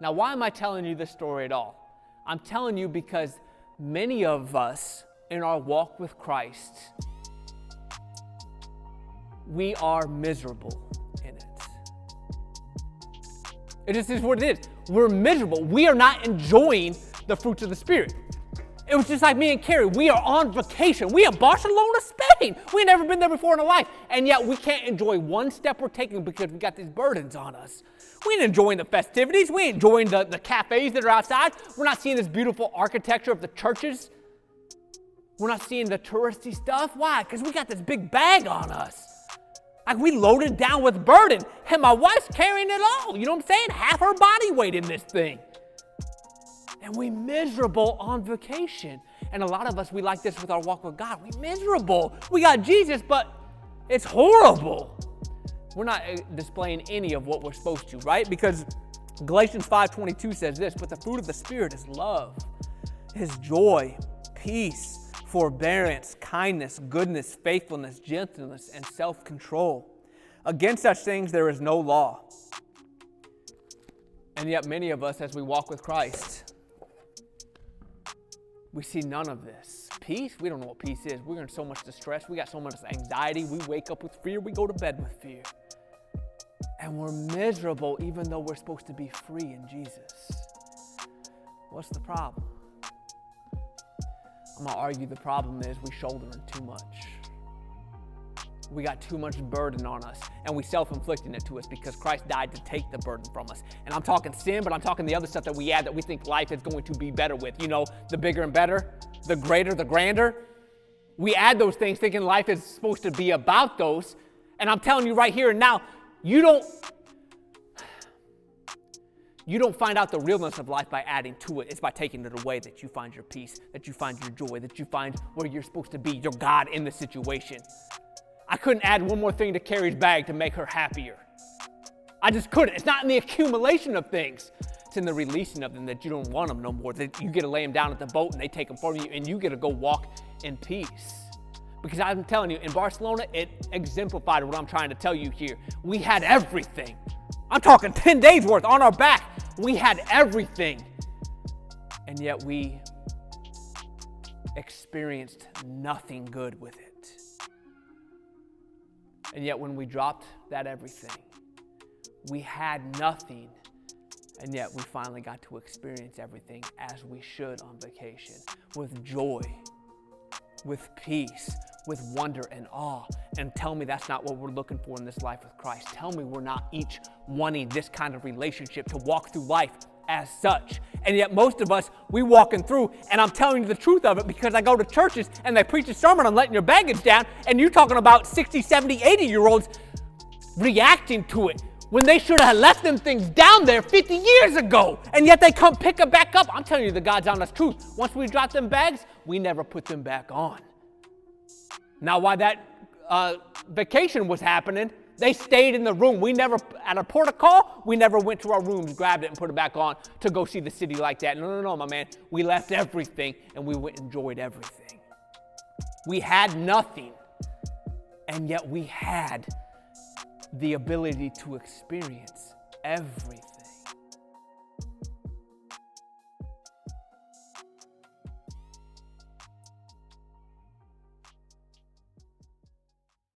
Now, why am I telling you this story at all? I'm telling you because many of us in our walk with Christ, we are miserable in it. It just is what it is. We're miserable. We are not enjoying the fruits of the Spirit. It was just like me and Carrie. We are on vacation. We in Barcelona, Spain. We ain't never been there before in our life. And yet we can't enjoy one step we're taking because we got these burdens on us. We ain't enjoying the festivities. We ain't enjoying the cafes that are outside. We're not seeing this beautiful architecture of the churches. We're not seeing the touristy stuff. Why? Because we got this big bag on us. Like we loaded down with burden. And my wife's carrying it all. You know what I'm saying? Half her body weight in this thing. And we miserable on vacation. And a lot of us, we like this with our walk with God. We miserable. We got Jesus, but it's horrible. We're not displaying any of what we're supposed to, right? Because Galatians 5:22 says this, but the fruit of the Spirit is love, is joy, peace, forbearance, kindness, goodness, faithfulness, gentleness, and self-control. Against such things there is no law. And yet many of us, as we walk with Christ, we see none of this. Peace? We don't know what peace is. We're in so much distress. We got so much anxiety. We wake up with fear. We go to bed with fear. And we're miserable even though we're supposed to be free in Jesus. What's the problem? I'm going to argue the problem is we shouldering too much. We got too much burden on us, and we self-inflicting it to us because Christ died to take the burden from us. And I'm talking sin, but I'm talking the other stuff that we add that we think life is going to be better with. You know, the bigger and better, the greater, the grander. We add those things thinking life is supposed to be about those. And I'm telling you right here and now, you don't find out the realness of life by adding to it. It's by taking it away that you find your peace, that you find your joy, that you find where you're supposed to be, your God in the situation. I couldn't add one more thing to Carrie's bag to make her happier. I just couldn't. It's not in the accumulation of things. It's in the releasing of them that you don't want them no more. That you get to lay them down at the boat and they take them from you and you get to go walk in peace. Because I'm telling you, in Barcelona, it exemplified what I'm trying to tell you here. We had everything. I'm talking 10 days worth on our back. We had everything. And yet we experienced nothing good with it. And yet when we dropped that everything, we had nothing. And yet we finally got to experience everything as we should on vacation, with joy, with peace, with wonder and awe. And tell me that's not what we're looking for in this life with Christ. Tell me we're not each wanting this kind of relationship to walk through life as such. And yet most of us, we walking through, and I'm telling you the truth of it because I go to churches and they preach a sermon on letting your baggage down, and you're talking about 60, 70, 80-year-olds reacting to it when they should have left them things down there 50 years ago, and yet they come pick them back up. I'm telling you the God's honest truth. Once we drop them bags, we never put them back on. Now, while that vacation was happening, they stayed in the room. We never, at a port of call, we never went to our rooms, grabbed it, and put it back on to go see the city like that. No, my man. We left everything, and we went and enjoyed everything. We had nothing, and yet we had the ability to experience everything.